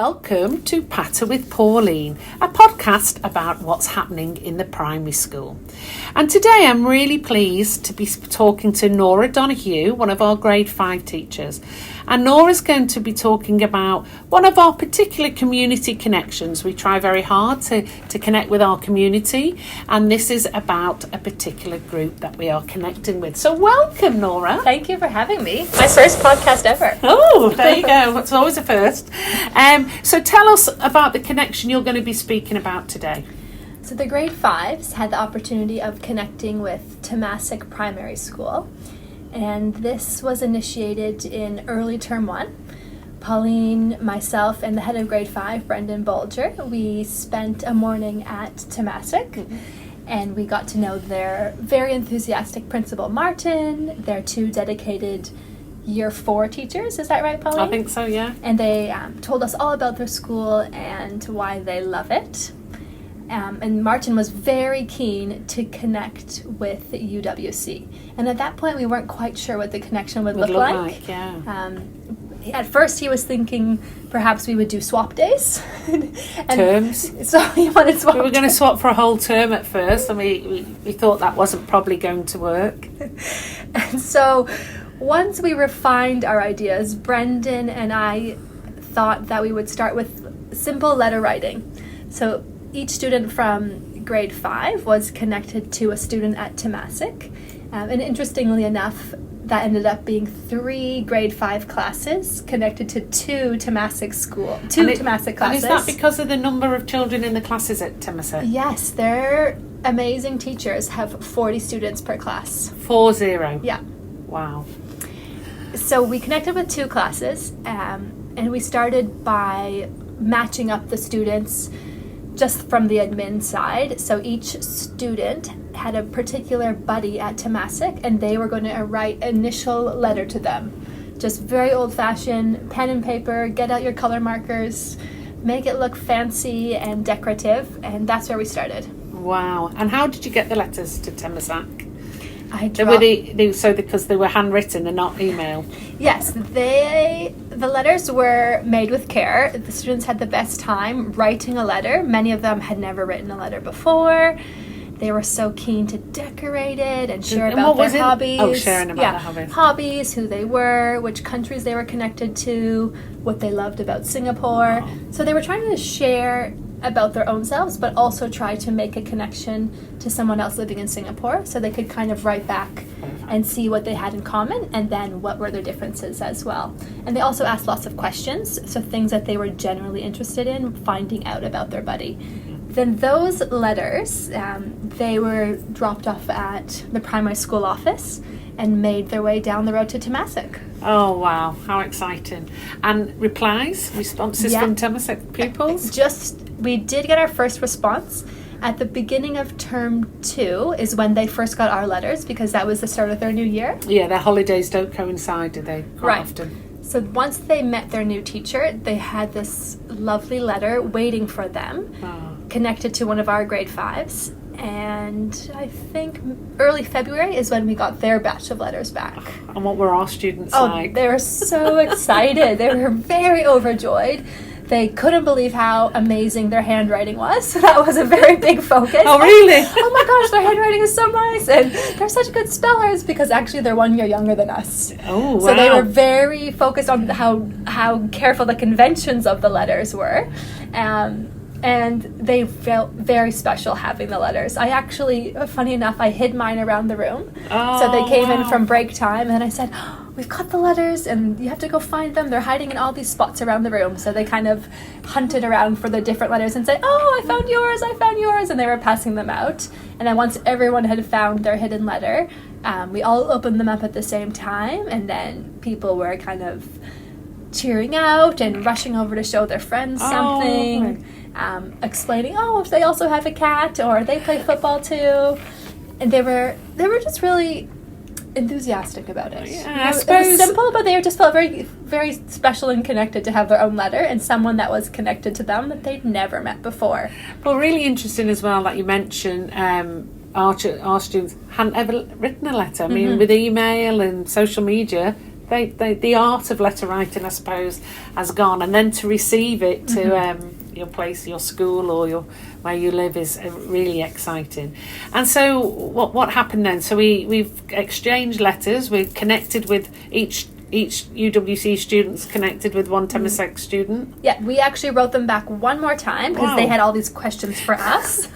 welcome to Patter with Pauline, a podcast about what's happening in the primary school. And today I'm really pleased to be talking to Nora Donoghue, one of our grade 5 teachers. And Nora's going to be talking about one of our particular community connections. We try very hard to connect with our community, and this is about a particular group that we are connecting with. So welcome, Nora. Thank you for having me. My first podcast ever. Oh, there you go. It's always a first. So tell us about the connection you're going to be speaking about today. So the grade 5s had the opportunity of connecting with Temasek Primary School. And this was initiated in early term 1. Pauline, myself, and the head of grade 5, Brendan Bolger, we spent a morning at Temasek, and we got to know their very enthusiastic principal, Martin, their 2 dedicated year 4 teachers. Is that right, Pauline? I think so, yeah. And they told us all about their school and why they love it. And Martin was very keen to connect with UWC. And at that point, we weren't quite sure what the connection would look like. Yeah. At first, he was thinking perhaps we would do swap days. Terms. So he wanted swap. We were going to swap for a whole term at first, and we thought that wasn't probably going to work. And so once we refined our ideas, Brendan and I thought that we would start with simple letter writing. So each student from grade 5 was connected to a student at Temasek. And interestingly enough, that ended up being 3 grade 5 classes connected to 2 Temasek Temasek classes. And is that because of the number of children in the classes at Temasek? Yes, their amazing teachers have 40 students per class. 40? Yeah. Wow. So we connected with 2 classes, and we started by matching up the students just from the admin side. So each student had a particular buddy at Temasek, and they were going to write an initial letter to them. Just very old-fashioned, pen and paper, get out your color markers, make it look fancy and decorative, and that's where we started. Wow. And how did you get the letters to Temasek? Because they were handwritten and not email? Yes, the letters were made with care. The students had the best time writing a letter. Many of them had never written a letter before. They were so keen to decorate it and share about their hobbies. Oh, sharing about their hobbies. Hobbies, who they were, which countries they were connected to, what they loved about Singapore. Wow. So they were trying to share about their own selves, but also try to make a connection to someone else living in Singapore, so they could kind of write back and see what they had in common, and then what were their differences as well. And they also asked lots of questions, so things that they were generally interested in finding out about their buddy. Then those letters, they were dropped off at the primary school office and made their way down the road to Temasek. Oh, wow. How exciting. And responses from Temasek pupils? We did get our first response. At the beginning of term 2 is when they first got our letters, because that was the start of their new year. Yeah, their holidays don't coincide, do they? Quite often. So once they met their new teacher, they had this lovely letter waiting for them, connected to one of our grade 5s. And I think early February is when we got their batch of letters back. And what were our students like? They were so excited. They were very overjoyed. They couldn't believe how amazing their handwriting was. So that was a very big focus. Oh, really? Oh my gosh, their handwriting is so nice. And they're such good spellers, because actually they're 1 year younger than us. Oh, wow. So they were very focused on how careful the conventions of the letters were. And they felt very special having the letters. I actually, funny enough, I hid mine around the room. Oh, so they came in wow. from break time, and I said, we've got the letters, and you have to go find them. They're hiding in all these spots around the room. So they kind of hunted around for the different letters and said, oh, I found yours, and they were passing them out. And then once everyone had found their hidden letter, we all opened them up at the same time, and then people were kind of cheering out and rushing over to show their friends something. Explaining, if they also have a cat, or they play football too. And they were just really enthusiastic about it. Yeah, It was simple, but they just felt very, very special and connected to have their own letter, and someone that was connected to them that they'd never met before. Well, really interesting as well that you mentioned our students hadn't ever written a letter. I mean, with email and social media, the art of letter writing, I suppose, has gone, and then to receive it to your place, your school, or where you live is really exciting. And so what happened then? So we've exchanged letters. We're connected with each UWC student's connected with one Temasek student. Yeah, we actually wrote them back one more time because they had all these questions for us.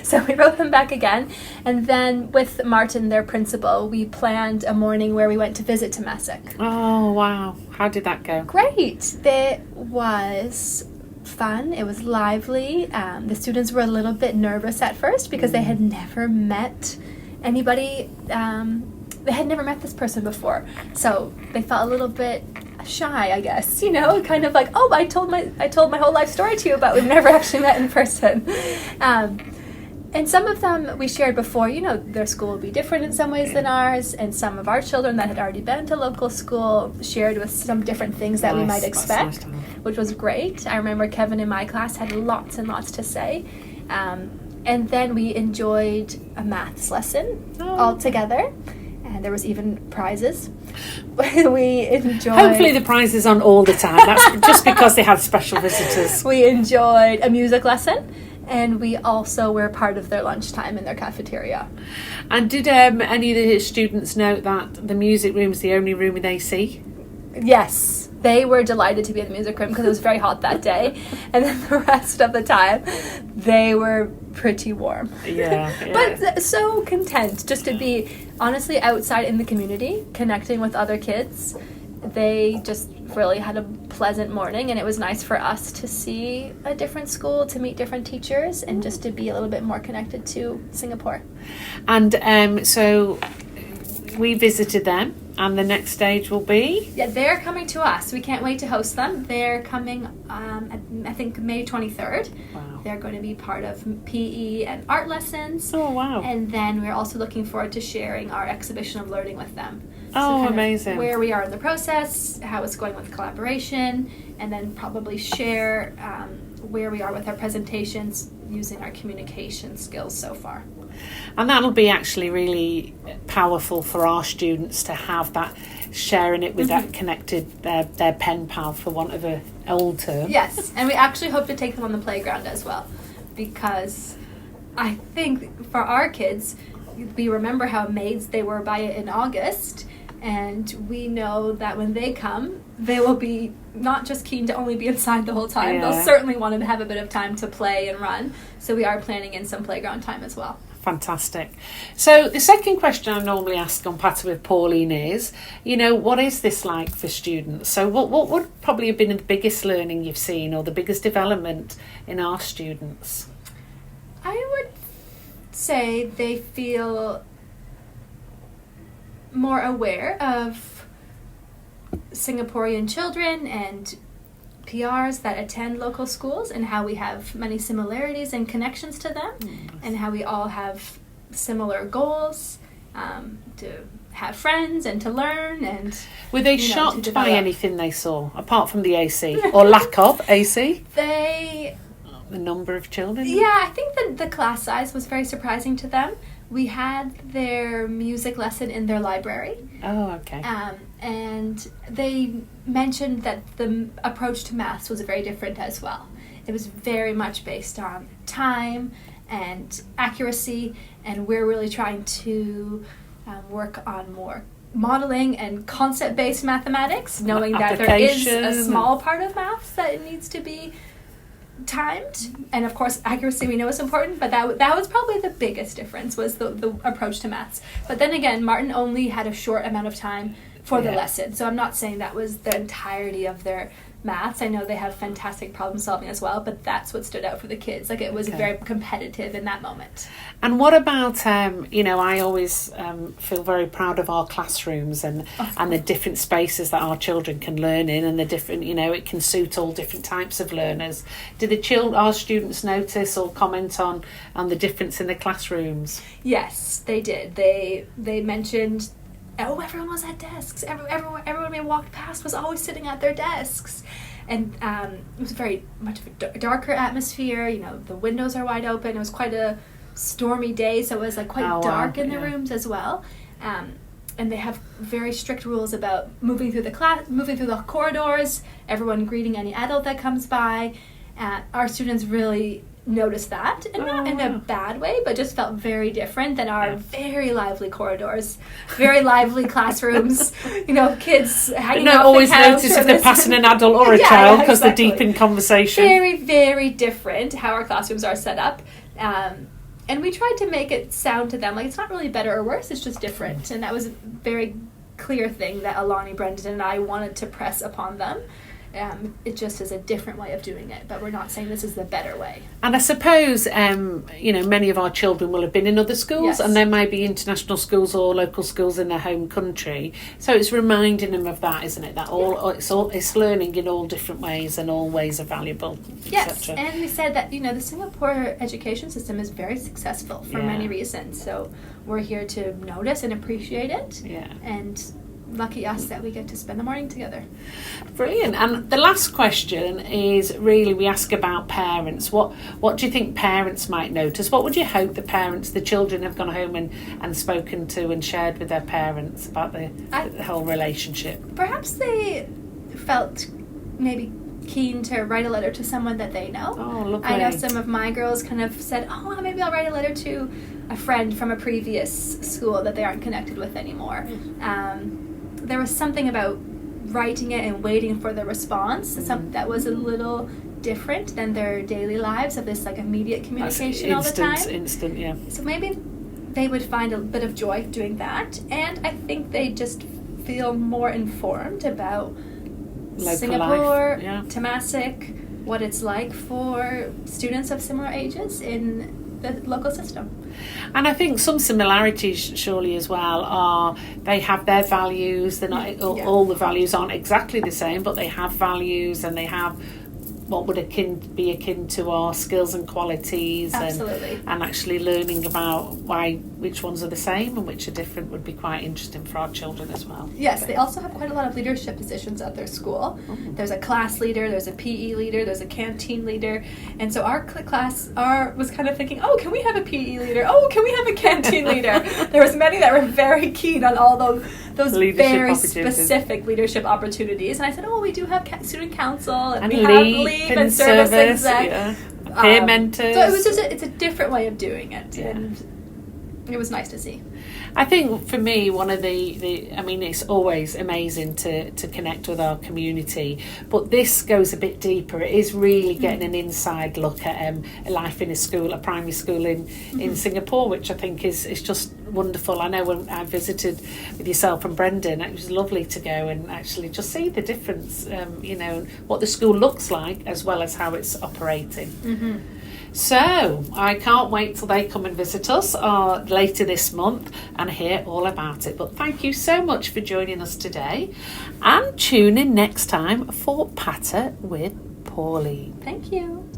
So we wrote them back again. And then with Martin, their principal, we planned a morning where we went to visit Temasek. Oh, wow. How did that go? Great. It was fun. It was lively. The students were a little bit nervous at first because they had never met anybody. They had never met this person before, so they felt a little bit shy, I guess. Kind of like, oh, I told my whole life story to you, but we've never actually met in person. And some of them we shared before. Their school will be different in some ways than ours, and some of our children that had already been to local school shared with some different things that we might expect, which was great. I remember Kevin in my class had lots and lots to say. And then we enjoyed a maths lesson all together. And there was even prizes. We enjoyed... Hopefully the prizes aren't all the time. That's just because they had special visitors. We enjoyed a music lesson. And we also were part of their lunchtime in their cafeteria. And did any of the students note that the music room is the only room with AC? Yes. They were delighted to be in the music room because it was very hot that day. And then the rest of the time, they were pretty warm. Yeah. But so content just to be, honestly, outside in the community, connecting with other kids. They just really had a pleasant morning, and it was nice for us to see a different school, to meet different teachers, and just to be a little bit more connected to Singapore. And so we visited them. And the next stage will be? Yeah, they're coming to us. We can't wait to host them. They're coming, I think, May 23rd. Wow. They're going to be part of PE and art lessons. Oh, wow. And then we're also looking forward to sharing our exhibition of learning with them. Oh, amazing. Where we are in the process, how it's going with collaboration, and then probably share where we are with our presentations using our communication skills so far. And that'll be actually really powerful for our students to have that, sharing it with that connected, their pen pal, for want of an old term. Yes, and we actually hope to take them on the playground as well, because I think for our kids, we remember how amazed they were by it in August, and we know that when they come, they will be not just keen to only be inside the whole time. Yeah. They'll certainly want to have a bit of time to play and run, so we are planning in some playground time as well. Fantastic. So the second question I normally ask on Patter with Pauline is, what is this like for students? So what would probably have been the biggest learning you've seen, or the biggest development in our students? I would say they feel more aware of Singaporean children and PRs that attend local schools, and how we have many similarities and connections to them, and how we all have similar goals to have friends and to learn. And were they shocked by anything they saw apart from the AC or lack of AC? The number of children? Yeah, I think that the class size was very surprising to them. We had their music lesson in their library. Oh, okay. And they mentioned that the approach to maths was very different as well. It was very much based on time and accuracy, and we're really trying to work on more modeling and concept-based mathematics, knowing that there is a small part of maths that it needs to be timed, and of course accuracy we know is important, but that was probably the biggest difference, was the approach to maths. But then again, Martin only had a short amount of time for the lesson, so I'm not saying that was the entirety of their maths. I know they have fantastic problem solving as well, but that's what stood out for the kids. Like, it was very competitive in that moment. And what about I always feel very proud of our classrooms and the different spaces that our children can learn in, and the different, it can suit all different types of learners. Did our students notice or comment on the difference in the classrooms? Yes, they did. They mentioned, everyone was at desks. Everyone we walked past was always sitting at their desks. And it was very much of a darker atmosphere. The windows are wide open. It was quite a stormy day, so it was quite dark in the rooms as well. and they have very strict rules about moving through the corridors, everyone greeting any adult that comes by. Our students really noticed that, and not in a bad way, but just felt very different than our very lively corridors, very lively classrooms, kids hanging out. Don't always notice if they're passing an adult or a child because they're deep in conversation. Very, very different how our classrooms are set up. And we tried to make it sound to them like it's not really better or worse, it's just different. And that was a very clear thing that Alani, Brendan, and I wanted to press upon them. It just is a different way of doing it, but we're not saying this is the better way. And I suppose, many of our children will have been in other schools, and there might be international schools or local schools in their home country. So it's reminding them of that, isn't it? That it's learning in all different ways, and all ways are valuable. Yes, and we said that the Singapore education system is very successful for many reasons. So we're here to notice and appreciate it. Yeah. And lucky us that we get to spend the morning together. Brilliant. And the last question is really, we ask about parents. What do you think parents might notice? What would you hope the children have gone home and spoken to and shared with their parents about the whole relationship? Perhaps they felt maybe keen to write a letter to someone that they know. Oh, lovely. I know some of my girls kind of said, maybe I'll write a letter to a friend from a previous school that they aren't connected with anymore. There was something about writing it and waiting for the response that was a little different than their daily lives of this immediate communication all the time. Instant, yeah. So maybe they would find a bit of joy doing that, and I think they just feel more informed about Local Singapore, life. Temasek, what it's like for students of similar ages in the local system. And I think some similarities surely as well are they have their values. They're not all the values aren't exactly the same, but they have values, and they have what would be akin to our skills and qualities. Absolutely. And actually learning about which ones are the same and which are different would be quite interesting for our children as well. Yes, they also have quite a lot of leadership positions at their school. Mm-hmm. There's a class leader, there's a PE leader, there's a canteen leader, and so our class was kind of thinking, can we have a PE leader? Can we have a canteen leader? There was many that were very keen on all those very specific leadership opportunities, and I said, we do have student council, and we have leave and service exec, peer mentors. So it's a different way of doing it, and it was nice to see. I think for me, one of it's always amazing to connect with our community, but this goes a bit deeper. It is really getting an inside look at life in a primary school in Singapore, which I think is just wonderful. I know when I visited with yourself and Brendan, it was lovely to go and actually just see the difference, what the school looks like as well as how it's operating. Mm-hmm. So I can't wait till they come and visit us later this month and hear all about it. But thank you so much for joining us today, and tune in next time for Patter with Pauline. Thank you.